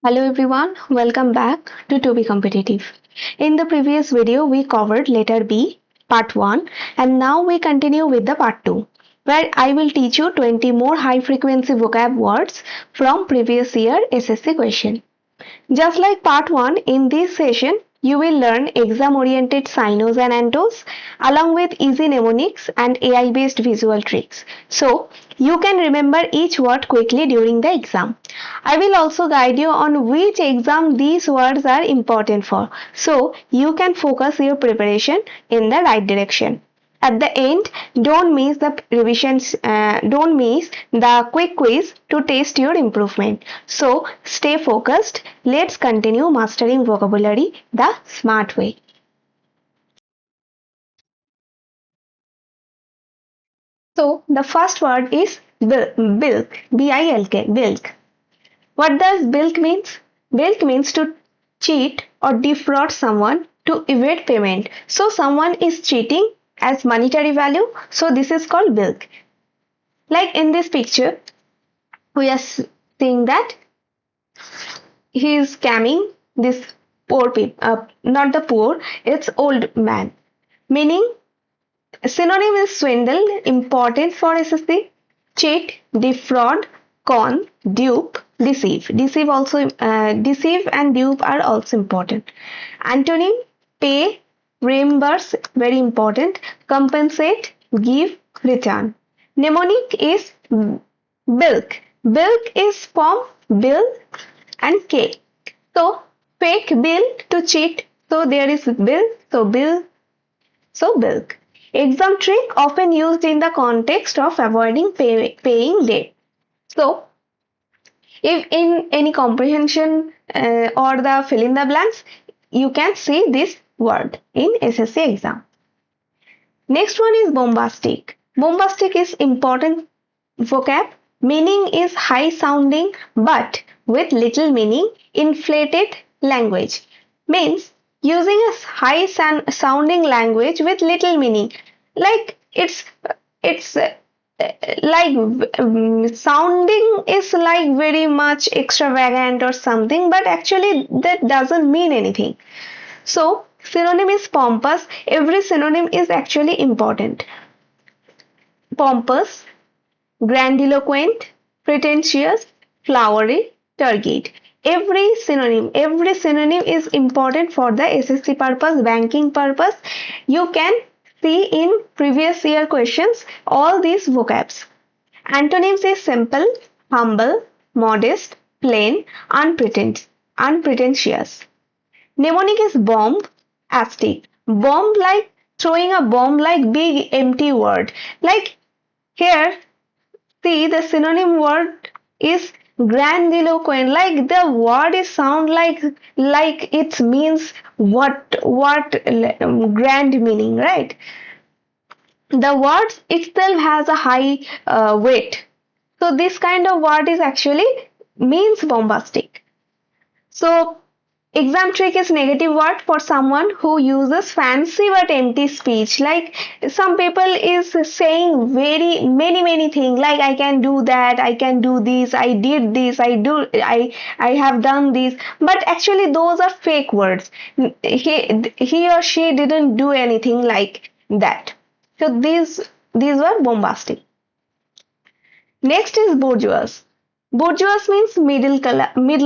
Hello everyone, welcome back to Be Competitive. In the previous video, we covered letter B, part 1, and now we continue with the part 2, where I will teach you 20 more high frequency vocab words from previous year SSC question. Just like part 1, in this session, you will learn exam-oriented sinos and antos along with easy mnemonics and AI-based visual tricks. So, you can remember each word quickly during the exam. I will also guide you on which exam these words are important for, so you can focus your preparation in the right direction. At the end, don't miss the revisions, don't miss the quick quiz to test your improvement. So stay focused. Let's continue mastering vocabulary the smart way. So the first word is bilk, B-I-L-K, bilk. What does bilk means? Bilk means to cheat or defraud someone to evade payment. So someone is cheating as monetary value. So this is called bilk. Like in this picture, we are seeing that he is scamming this poor people, not the poor, it's old man. Meaning, synonym is swindle, important for SSC, cheat, defraud, con, dupe, deceive. Deceive and dupe are also important. Antonym, pay, reimburse, very important, compensate, give, return. Mnemonic is bilk. Bilk is from bill and K. So fake bill to cheat. So there is bill. So bilk. Exam trick often used in the context of avoiding paying debt. So if in any comprehension or the fill in the blanks, you can see this word in SSC exam. Next one is bombastic. Bombastic is important vocab. Meaning is high sounding but with little meaning, inflated language. Means using a high sounding language with little meaning. Like it's like sounding is like very much extravagant or something, but actually that doesn't mean anything. So synonym is pompous. Every synonym is actually important. Pompous, grandiloquent, pretentious, flowery, turgid. Every synonym is important for the SSC purpose, banking purpose. You can see in previous year questions all these vocabs. Antonyms is simple, humble, modest, plain, unpretentious. Mnemonic is bomb, astic. Bomb like throwing a bomb like big empty word. Like here, see the synonym word is grandiloquent. Like the word is sound like it means what grand meaning, right? The word itself has a high weight. So this kind of word is actually means bombastic. So exam trick is negative word for someone who uses fancy but empty speech. Like some people is saying very many things like I can do that, I can do this, I did this, I have done this. But actually those are fake words. He or she didn't do anything like that. So these were bombastic. Next is bourgeois. Bourgeois means middle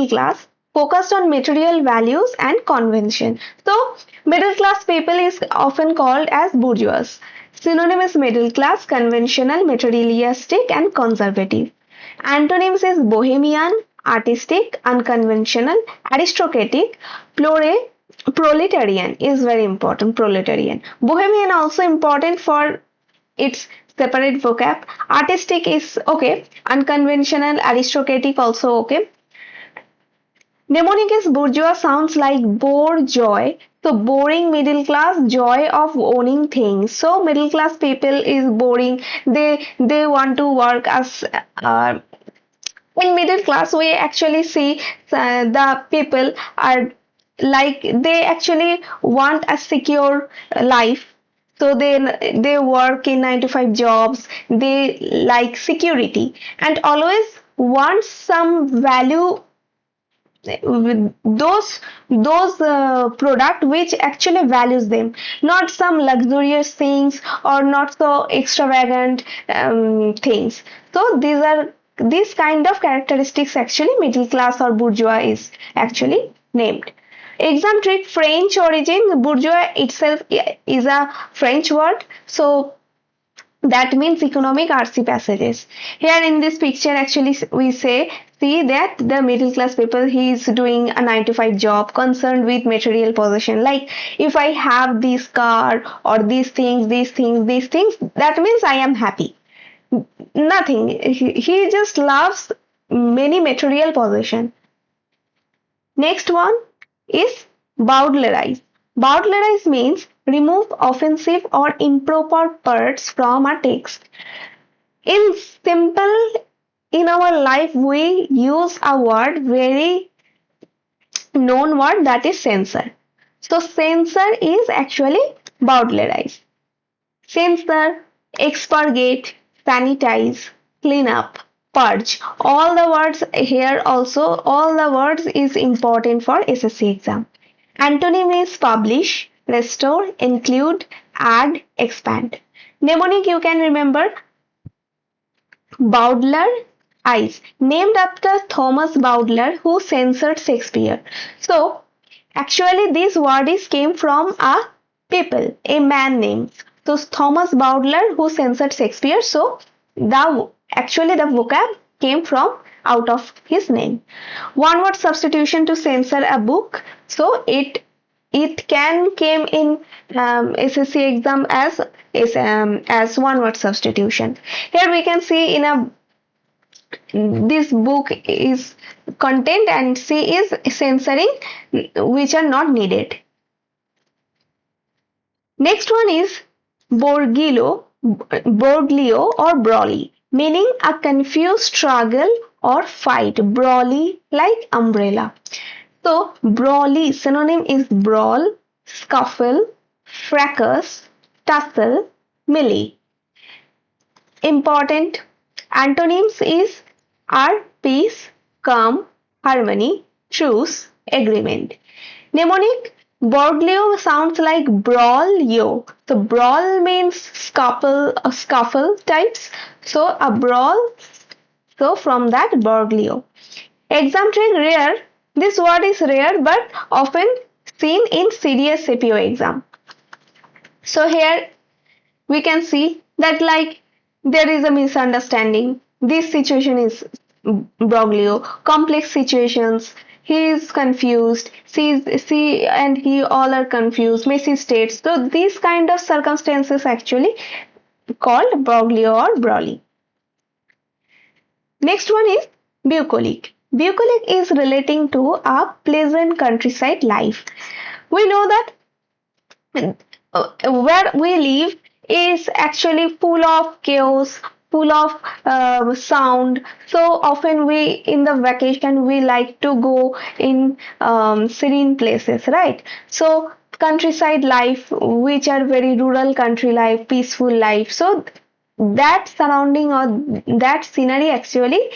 class, focused on material values and convention. So, middle class people is often called as bourgeois. Synonym is middle class, conventional, materialistic, and conservative. Antonyms is bohemian, artistic, unconventional, aristocratic, proletarian is very important. Proletarian. Bohemian also important for its separate vocab. Artistic is okay. Unconventional, aristocratic also okay. Mnemonic is bourgeois sounds like bore joy. So boring middle class, joy of owning things. So middle class people is boring. They want to work as in middle class. We actually see the people are like they actually want a secure life, so they work in 9 to 5 jobs. They like security and always want some value product which actually values them, not some luxurious things or not so extravagant things. So these kind of characteristics actually middle class or bourgeois is actually named. Exam trick: French origin. Bourgeois itself is a French word, so that means economic RC passages. Here in this picture actually we see that the middle class people, he is doing a 9 to 5 job concerned with material possession, like if I have this car or these things, that means I am happy. Nothing, he just loves many material possession. Next one is bowdlerize. Bowdlerize means remove offensive or improper parts from a text. In simple, in our life, we use a word, very known word, that is censor. So censor is actually bowdlerize. Censor, expurgate, sanitize, clean up, purge. All the words here also, all the words is important for SSC exam. Antonym is publish, restore, include, add, expand. Mnemonic you can remember: Bowdler Eyes, named after Thomas Bowdler who censored Shakespeare. So actually this word is came from a people, a man named. So Thomas Bowdler who censored Shakespeare. So the actually the vocab came from out of his name. One word substitution to censor a book. So it can came in SSC exam as one word substitution. Here we can see in a this book is content and C is censoring which are not needed. Next one is Borglio or brawly, meaning a confused struggle or fight. Brawly, like umbrella. So brawly synonym is brawl, scuffle, fracas, tussle, melee. Important antonyms is are peace, calm, harmony, truce, agreement. Mnemonic: Borglio sounds like brawl yo. So brawl means scuffle types. So a brawl. So from that Borglio. Exam trick: rare. This word is rare but often seen in serious CPO exam. So here we can see that like there is a misunderstanding. This situation is Broglio. Complex situations. He is confused. She and he all are confused. Messy states. So these kind of circumstances actually called Broglio or Brawly. Next one is bucolic. Bucolic is relating to a pleasant countryside life. We know that where we live is actually full of chaos, full of sound. So often we in the vacation we like to go in serene places, right? So countryside life, which are very rural country life, peaceful life. So that surrounding or that scenery actually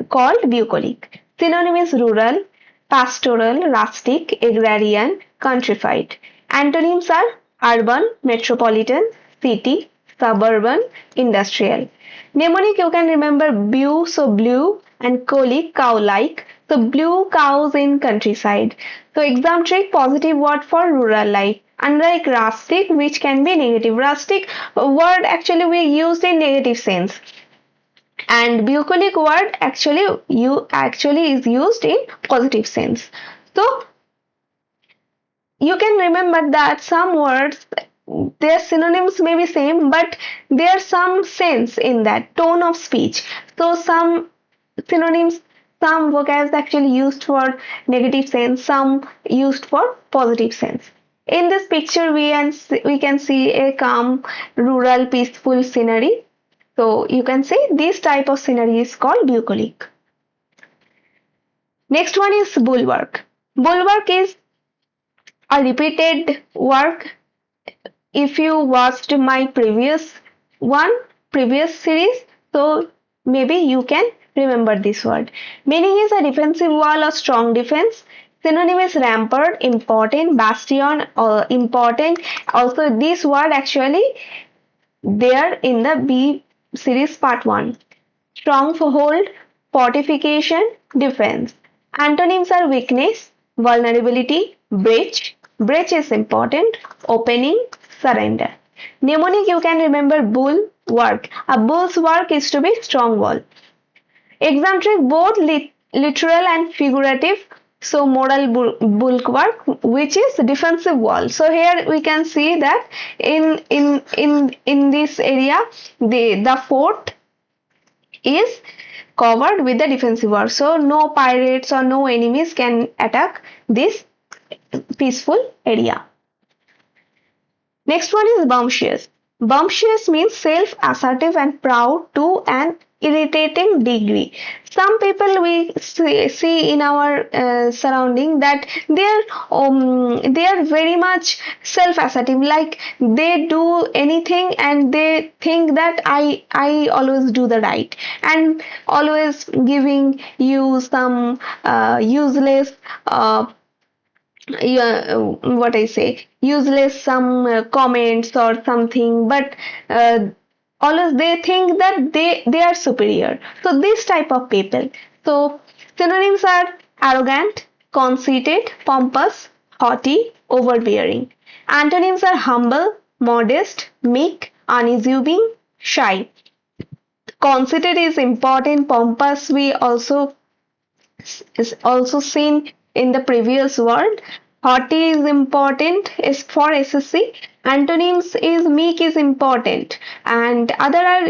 called bucolic. Synonym is rural, pastoral, rustic, agrarian, countrified. Antonyms are urban, metropolitan, city, suburban, industrial. Mnemonic you can remember bew, so blue, and colic, cow-like. So blue cows in countryside. So exam trick: positive word for rural life. Unlike rustic, which can be negative. Rustic word actually we used in negative sense. And bucolic word actually is used in positive sense. So you can remember that some words, their synonyms may be same, but there's some sense in that tone of speech. So some synonyms, some vocabs actually used for negative sense, some used for positive sense. In this picture, we can see a calm, rural, peaceful scenery. So you can say this type of scenery is called bucolic. Next one is bulwark. Bulwark is a repeated work. If you watched my previous series, so maybe you can remember this word. Meaning is a defensive wall or strong defense. Synonym is rampart, important, bastion, or important. Also, this word actually there in the B series part 1. Stronghold, fortification, defense. Antonyms are weakness, vulnerability, breach. Breach is important, opening, surrender. Mnemonic you can remember bull, work. A bull's work is to be strong wall. Exam trick both literal and figurative. So moral bulwark, which is defensive wall. So here we can see that in this area the fort is covered with the defensive wall. So no pirates or no enemies can attack this peaceful area. Next one is bumptious. Bumptious means self-assertive and proud to an irritating degree. Some people we see in our surrounding that they are very much self-assertive, like they do anything and they think that I always do the right, and always giving you some useless yeah, what I say, useless some comments or something, but always they think that they are superior. So this type of people. So synonyms are arrogant, conceited, pompous, haughty, overbearing. Antonyms are humble, modest, meek, unassuming, shy. Conceited is important. Pompous we also is also seen in the previous word. Haughty is important is for SSC. Antonyms is meek is important, and other are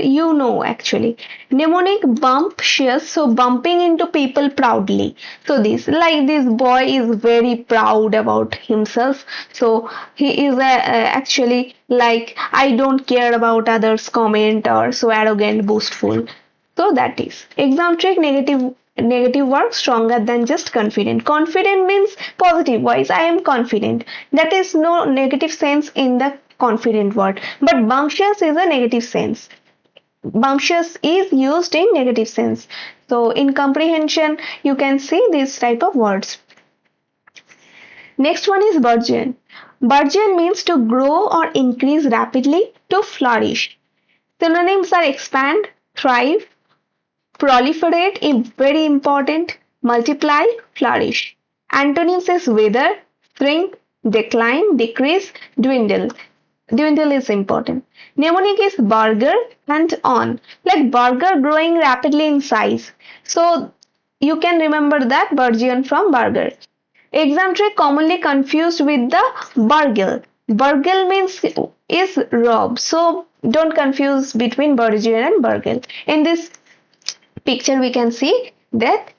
actually. Mnemonic bumptious, so bumping into people proudly. So this like this boy is very proud about himself. So he is actually like I don't care about others' comment or so arrogant, boastful. So that is exam trick negative word stronger than just confident. Confident means positive voice. I am confident. That is no negative sense in the confident word. But bumptious is a negative sense. Bumptious is used in negative sense. So in comprehension, you can see this type of words. Next one is burgeon. Burgeon means to grow or increase rapidly, to flourish. Synonyms are expand, thrive, proliferate is very important, multiply, flourish. Antonyms is wither, shrink, decline, decrease, dwindle. Dwindle is important. Mnemonic is burger and on. Like burger growing rapidly in size. So you can remember that burgeon from burger. Exam trick commonly confused with the burgle. Burgle means is rob. So don't confuse between burgeon and burgle. In this picture we can see that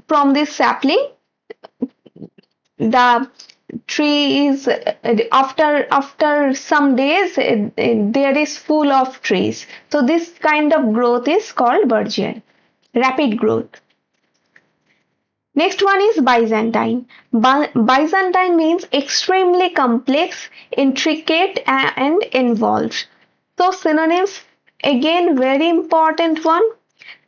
from this sapling the tree is after some days there is full of trees. So this kind of growth is called burgeon, rapid growth. Next one is Byzantine. Byzantine means extremely complex, intricate and involved. So synonyms again very important one.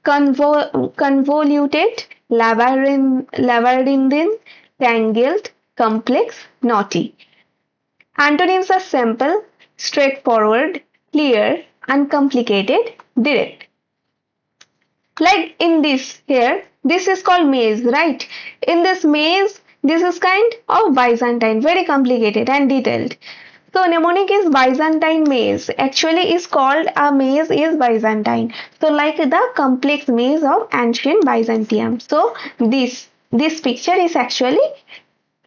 Convoluted, labyrinthine, tangled, complex, knotty. Antonyms are simple, straightforward, clear, uncomplicated, direct. Like in this here, this is called maze, right? In this maze, this is kind of Byzantine, very complicated and detailed. So mnemonic is Byzantine maze. Actually is called a maze is Byzantine. So like the complex maze of ancient Byzantium. So this picture is actually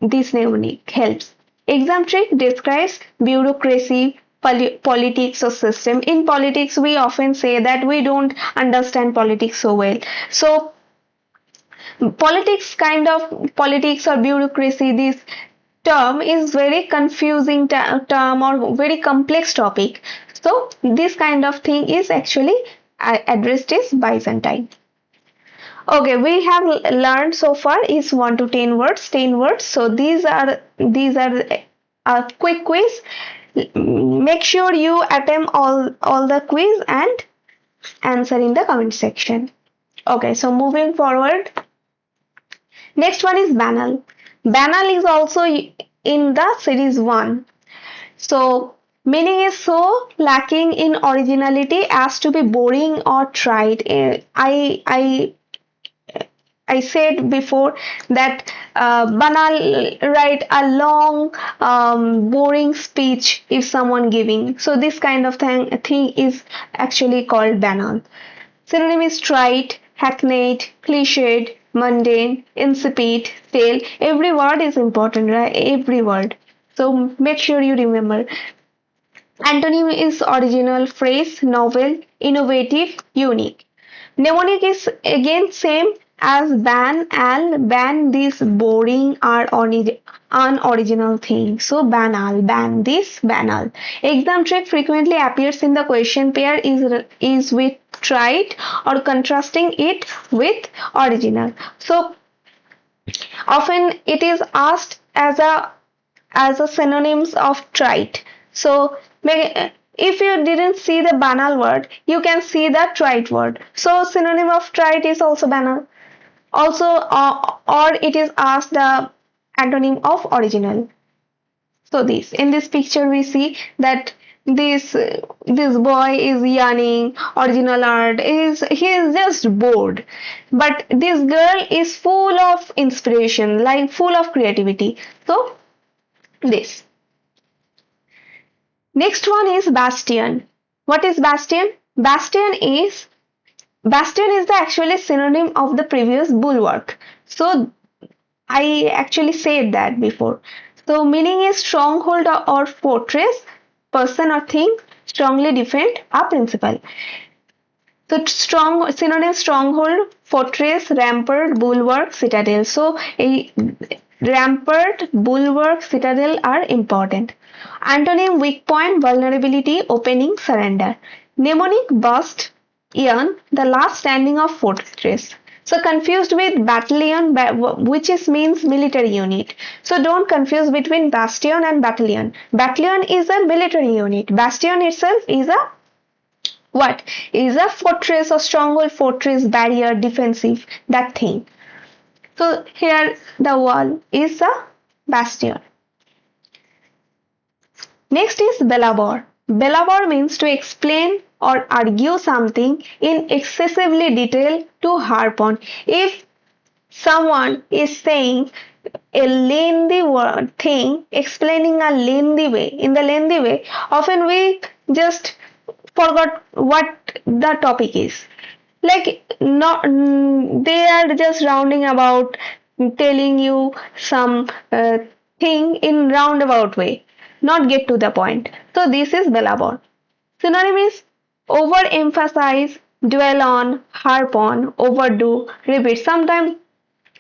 this mnemonic helps. Exam trick describes bureaucracy, politics or system. In politics we often say that we don't understand politics so well. So politics or bureaucracy, this term is very confusing term or very complex topic. So this kind of thing is actually addressed as Byzantine. Okay, we have learned so far is 1 to 10 words, 10 words. So these are a quick quiz. Make sure you attempt all the quiz and answer in the comment section. Okay, so moving forward, next one is banal. Banal is also in the series 1. So, meaning is so lacking in originality as to be boring or trite. I said before that banal write a long boring speech if someone giving. So this kind of thing is actually called banal. Synonym is trite, hackneyed, cliched, mundane, insipid, stale. Every word is important, right? Every word. So make sure you remember. Antonym is original, phrase, novel, innovative, unique. Mnemonic is again same as ban, al, ban this boring or unoriginal thing. So banal, ban this, banal. Exam trick frequently appears in the question pair is with trite or contrasting it with original. So often it is asked as a synonyms of trite. So if you didn't see the banal word, you can see the trite word. So synonym of trite is also banal. Also, or it is asked the antonym of original. So this in this picture we see that this boy is yawning. Original art is he is just bored, but this girl is full of inspiration, like full of creativity. So this. Next one is bastion. What is bastion? Bastion is the actually synonym of the previous bulwark. So I actually said that before. So meaning is stronghold or fortress, person or thing, strongly defend a principle. So strong synonym stronghold, fortress, rampart, bulwark, citadel. So a rampart, bulwark, citadel are important. Antonym weak point, vulnerability, opening, surrender. Mnemonic burst, iron, the last standing of fortress. So confused with battalion, which is means military unit. So don't confuse between bastion and battalion. Battalion is a military unit. Bastion itself is a what? Is a fortress or stronghold, fortress, barrier, defensive, that thing. So here the wall is a bastion. Next is belabor. Belabor means to explain or argue something in excessively detail to harp on. If someone is saying a lengthy word thing, explaining a lengthy way, in the lengthy way, often we just forgot what the topic is. Like not they are just rounding about telling you some thing in roundabout way, not get to the point. So this is belabor. Synonym is overemphasize, dwell on, harp on, overdo, repeat. Sometimes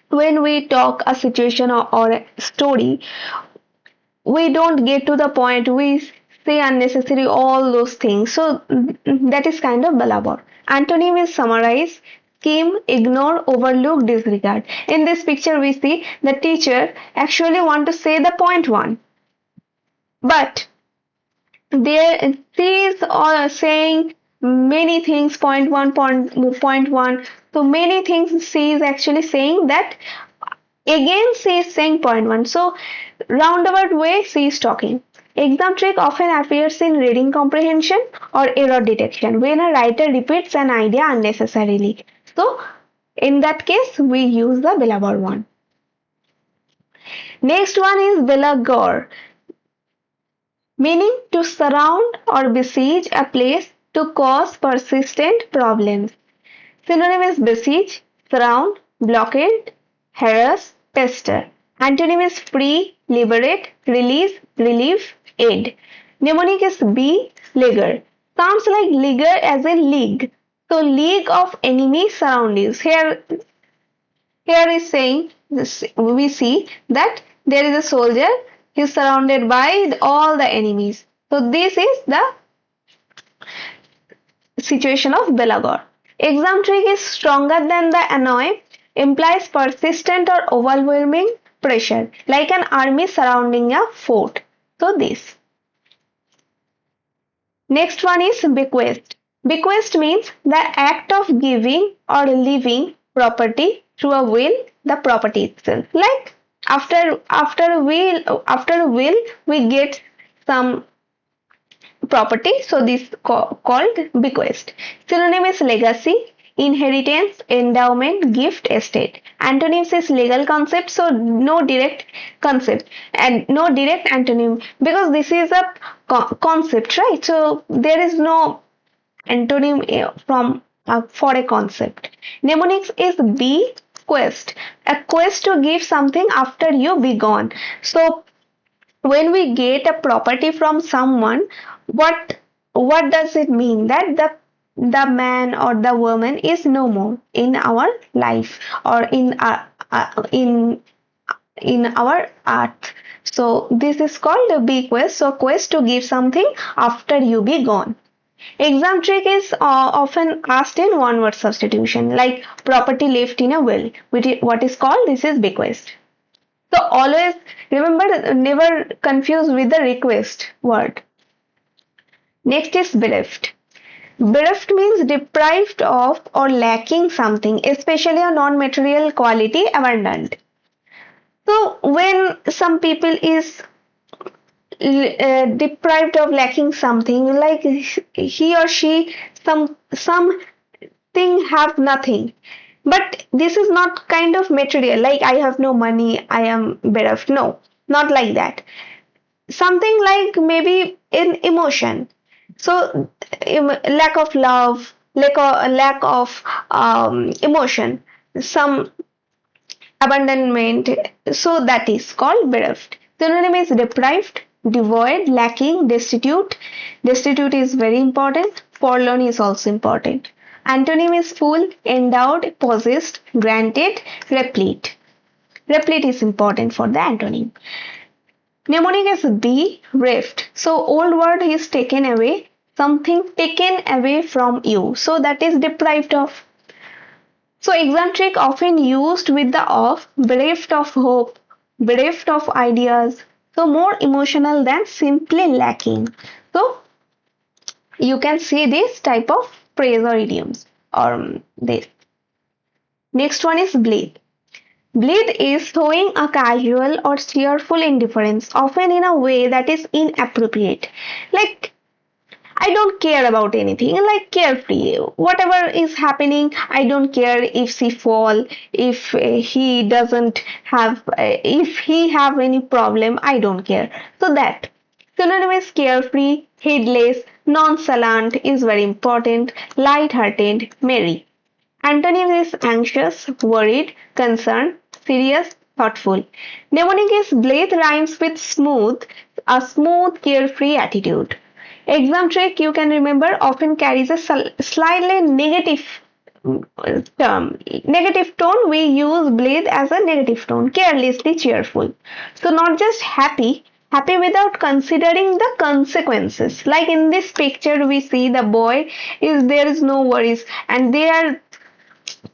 when we talk a situation or a story, we don't get to the point. We say unnecessary all those things. So that is kind of belabor. Antonym is summarize, skim, ignore, overlook, disregard. In this picture, we see the teacher actually want to say the point one, but there she is saying many things. Point one. So many things she is actually saying that again she is saying point one. So roundabout way she is talking. Exam trick often appears in reading comprehension or error detection when a writer repeats an idea unnecessarily. So in that case we use the belabor one. Next one is belagor, meaning to surround or besiege a place to cause persistent problems. Synonym is besiege, surround, blockade, harass, pester. Antonym is free, liberate, release, relieve, aid. Mnemonic is be, leaguer. Sounds like leaguer as a league. So league of enemy surroundings. Here is saying this, we see that there is a soldier. He is surrounded by all the enemies. So this is the situation of belagor. Exam trick is stronger than the annoy, implies persistent or overwhelming pressure, like an army surrounding a fort. So this. Next one is bequest. Bequest means the act of giving or leaving property through a will, the property itself. Like after will we get some property, so this called bequest. Synonym is legacy, inheritance, endowment, gift, estate. Antonyms is legal concept, so no direct concept and no direct antonym, because this is a concept, right? So there is no antonym from for a concept. Mnemonics is be quest, a quest to give something after you be gone. So when we get a property from someone, what does it mean? That the man or the woman is no more in our life, or in our earth. So this is called a bequest. So quest to give something after you be gone. Exam trick is often asked in one word substitution, like property left in a will, which is what is called, this is bequest. So always remember, never confuse with the request word. Next is bereft. Bereft means deprived of or lacking something, especially a non-material quality, abandoned. So when some people is deprived of lacking something, like he or she something have nothing, but this is not kind of material, like I have no money, I am bereft. No, not like that. Something like maybe in emotion, so lack of love, lack of emotion, some abandonment, so that is called bereft. Synonym is deprived, devoid, lacking, destitute. Destitute is very important. Forlorn is also important. Antonym is full, endowed, possessed, granted, replete. Replete is important for the antonym. Mnemonic is be reft. So old word is taken away, something taken away from you. So that is deprived of. So exam trick often used with the of, bereft of hope, bereft of ideas. So more emotional than simply lacking. So you can see this type of phrase or idioms or this. Next one is bleed. Bleed is showing a casual or cheerful indifference, often in a way that is inappropriate. Like, I don't care about anything, like carefree. Whatever is happening, I don't care if she fall, if he doesn't have, if he have any problem, I don't care. So that. Synonym is carefree, heedless, nonchalant is very important, light-hearted, merry. Antonym is anxious, worried, concerned, serious, thoughtful. Mnemonic is blade rhymes with smooth, a smooth, carefree attitude. Exam trick you can remember often carries a slightly negative term. Negative tone, we use blade as a negative tone, carelessly cheerful. So not just happy, happy without considering the consequences. Like in this picture we see the boy is, there is no worries, and they are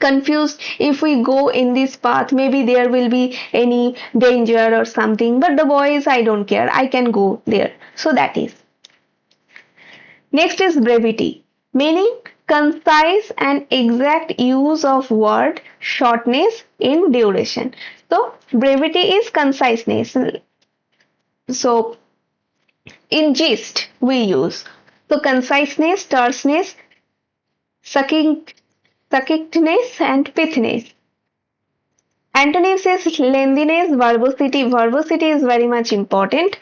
confused, if we go in this path maybe there will be any danger or something, but the boy is, I don't care, I can go there. So that is. Next is brevity, meaning concise and exact use of word, shortness in duration. So brevity is conciseness. So in gist we use, so conciseness, terseness, succinctness and pithness. Antonyms is lengthiness, verbosity. Verbosity is very much important.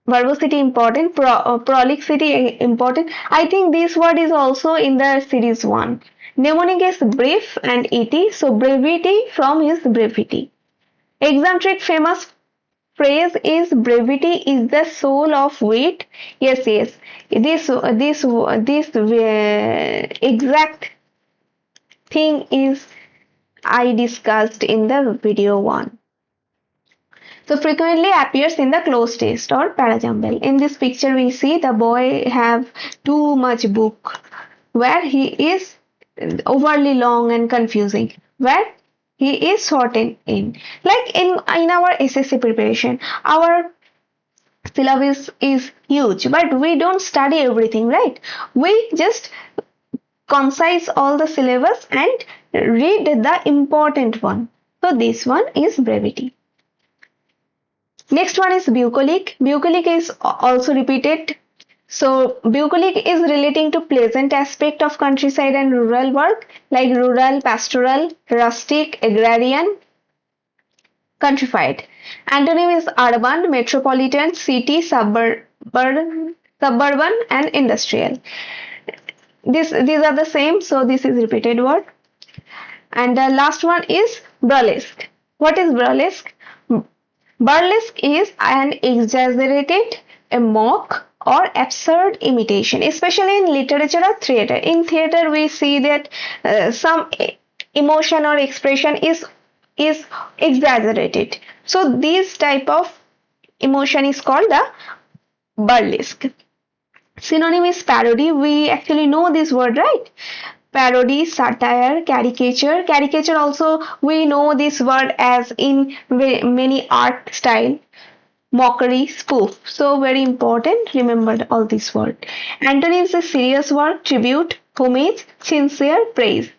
Verbosity important, prolixity important. I think this word is also in the series 1. Mnemonic is brief and et, so brevity from is brevity. Exam trick famous phrase is brevity is the soul of wit. Yes, yes. This exact thing is I discussed in the video 1. So frequently appears in the closed text or parajumble. In this picture we see the boy have too much book, where he is overly long and confusing, where he is shortened in. Like in our SSC preparation, our syllabus is huge, but we don't study everything, right? We just concise all the syllabus and read the important one. So this one is brevity. Next one is bucolic. Bucolic is also repeated. So bucolic is relating to pleasant aspect of countryside and rural work, like rural, pastoral, rustic, agrarian, countrified. Antonym is urban, metropolitan, city, suburban, and industrial. These are the same, so this is repeated word. And the last one is burlesque. What is burlesque? Burlesque is an exaggerated, a mock, or absurd imitation, especially in literature or theater. In theater, we see that some emotion or expression is exaggerated. So this type of emotion is called the burlesque. Synonym is parody. We actually know this word, right? Parody, satire, caricature. Caricature also we know this word as in many art style. Mockery, spoof. So very important. Remember all these words. Antonyms is serious work, tribute, homage, sincere, praise.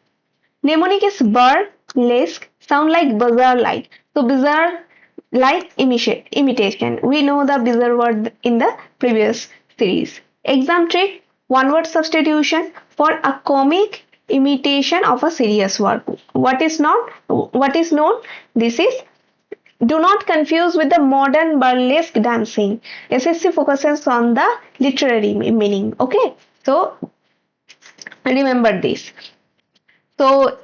Mnemonic is burlesque, sound like bizarre like. So bizarre like imitation. We know the bizarre word in the previous series. Exam trick, one word substitution for a comic imitation of a serious work. What is known? This is, do not confuse with the modern burlesque dancing. SSC focuses on the literary meaning. Okay, so remember this. So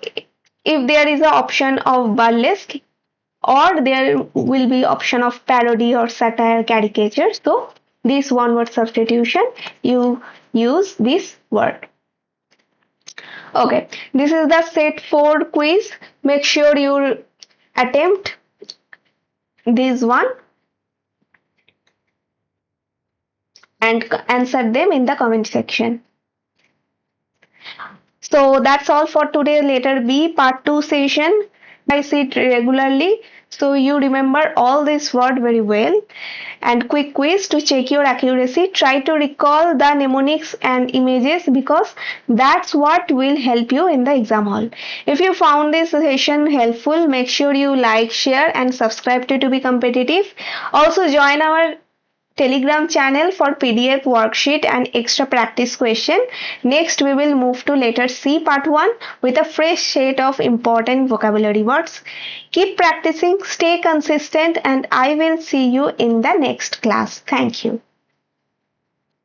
if there is an option of burlesque, or there will be option of parody or satire, caricature, so this one word substitution, you use this word. Okay, this is the set 4 quiz. Make sure you attempt this one and answer them in the comment section. So that's all for today. Letter B part 2 session. I sit regularly, so you remember all this word very well. And quick quiz to check your accuracy. Try to recall the mnemonics and images, because that's what will help you in the exam hall. If you found this session helpful, make sure you like, share and subscribe to be competitive. Also join our Telegram channel for PDF worksheet and extra practice question. Next we will move to letter C part 1 with a fresh set of important vocabulary words. Keep practicing, stay consistent, and I will see you in the next class. Thank you.